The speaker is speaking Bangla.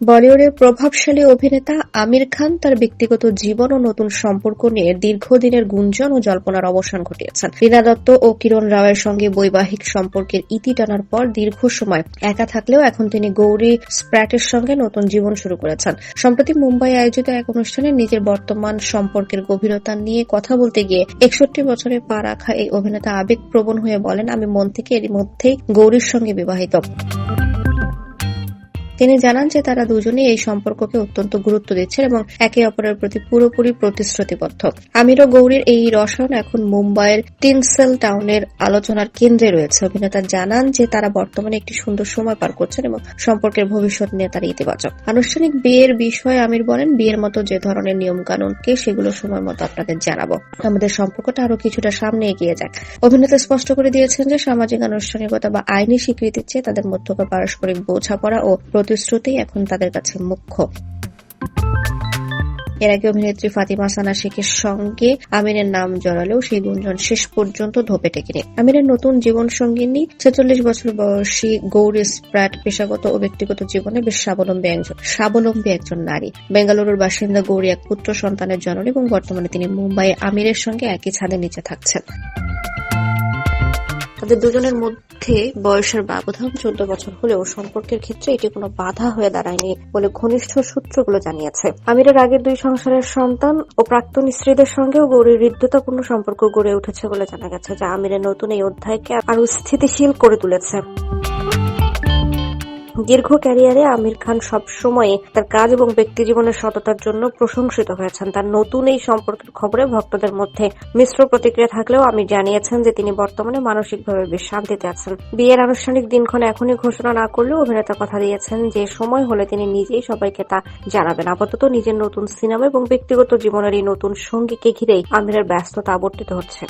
বলিউডের প্রভাবশালী অভিনেতা আমির খান তার ব্যক্তিগত জীবন ও নতুন সম্পর্ক নিয়ে দীর্ঘদিনের গুঞ্জন ও জল্পনার অবসান ঘটিয়েছেন। রীনা দত্ত ও কিরণ রাওয়ের সঙ্গে বৈবাহিক সম্পর্কের ইতি টানার পর দীর্ঘ সময় একা থাকলেও এখন তিনি গৌরী স্প্র্যাটের সঙ্গে নতুন জীবন শুরু করেছেন। সম্প্রতি মুম্বাই আয়োজিত এক অনুষ্ঠানে নিজের বর্তমান সম্পর্কের গভীরতা নিয়ে কথা বলতে গিয়ে 61 বছরে পা রাখা এই অভিনেতা আবেগপ্রবণ হয়ে বলেন, আমি মন থেকে এরই মধ্যেই গৌরীর সঙ্গে বিবাহিত। তিনি জানান যে তারা দুজনেই এই সম্পর্ককে অত্যন্ত গুরুত্ব দিচ্ছেন এবং একে অপরের প্রতি পুরোপুরি প্রতিশ্রুতিবদ্ধ। আমির ও গৌরীর এই রসায়ন এখন মুম্বাইয়ের টিনসেল টাউনের আলোচনার কেন্দ্রে রয়েছে। অভিনেতা জানান যে তারা বর্তমানে একটি সুন্দর সময় পার করছেন এবং সম্পর্কের ভবিষ্যৎ নিয়ে তারা ইতিবাচক। আনুষ্ঠানিক বিয়ের বিষয়ে আমির বলেন, বিয়ের মতো যে ধরনের নিয়ম কানুনকে সেগুলো সময় মতো আপনাদের জানাবো। আমাদের সম্পর্কটা আরো কিছুটা সামনে এগিয়ে যাক। অভিনেতা স্পষ্ট করে দিয়েছেন যে সামাজিক আনুষ্ঠানিকতা বা আইনি স্বীকৃতির চেয়ে তাদের মধ্যকার পারস্পরিক বোঝাপড়া ও প্রতিশ্রুতি এখন তাদের কাছে মুখ্য। এর আগে অভিনেত্রী ফাতিমা সানা শেখের সঙ্গে আমিরের নাম জড়ালেও সেই গুঞ্জন শেষ পর্যন্ত ধোপে টেকেনি। আমিরের নতুন জীবন সঙ্গিনী 46 বছর বয়সী গৌরী স্প্র্যাট পেশাগত ও ব্যক্তিগত জীবনে বেশ স্বাবলম্বী একজন নারী। বেঙ্গালুরুর বাসিন্দা গৌরী এক পুত্র সন্তানের জননী এবং বর্তমানে তিনি মুম্বাইয়ে আমিরের সঙ্গে একই ছাদের নিচে থাকছেন। তাদের দুজনের মধ্যে বয়সের ব্যবধান 14 বছর হলেও সম্পর্কের ক্ষেত্রে এটি কোনো বাধা হয়ে দাঁড়ায়নি বলে ঘনিষ্ঠ সূত্রগুলো জানিয়েছে। আমিরের আগের 2 সংসারের সন্তান ও প্রাক্তন স্ত্রীদের সঙ্গেও গৌরীর হৃদ্যতাপূর্ণ সম্পর্ক গড়ে উঠেছে বলে জানা গেছে, যা আমিরের নতুন এই অধ্যায়কে আরো স্থিতিশীল করে তুলেছে। দীর্ঘ ক্যারিয়ারে আমির খান সবসময় তার কাজ এবং ব্যক্তিজীবনের সততার জন্য প্রশংসিত হয়েছেন। তার নতুন এই সম্পর্কের খবরে ভক্তদের মধ্যে মিশ্র প্রতিক্রিয়া থাকলেও আমির জানিয়েছেন যে তিনি বর্তমানে মানসিকভাবে বেশ শান্তিতে আছেন। বিয়ের আনুষ্ঠানিক দিনক্ষণ এখনই ঘোষণা না করলেও অভিনেতা কথা দিয়েছেন যে সময় হলে তিনি নিজেই সবাইকে তা জানাবেন। আপাতত নিজের নতুন সিনেমা এবং ব্যক্তিগত জীবনের এই নতুন সঙ্গীকে ঘিরেই আমিরের ব্যস্ততা আবর্তিত হচ্ছে।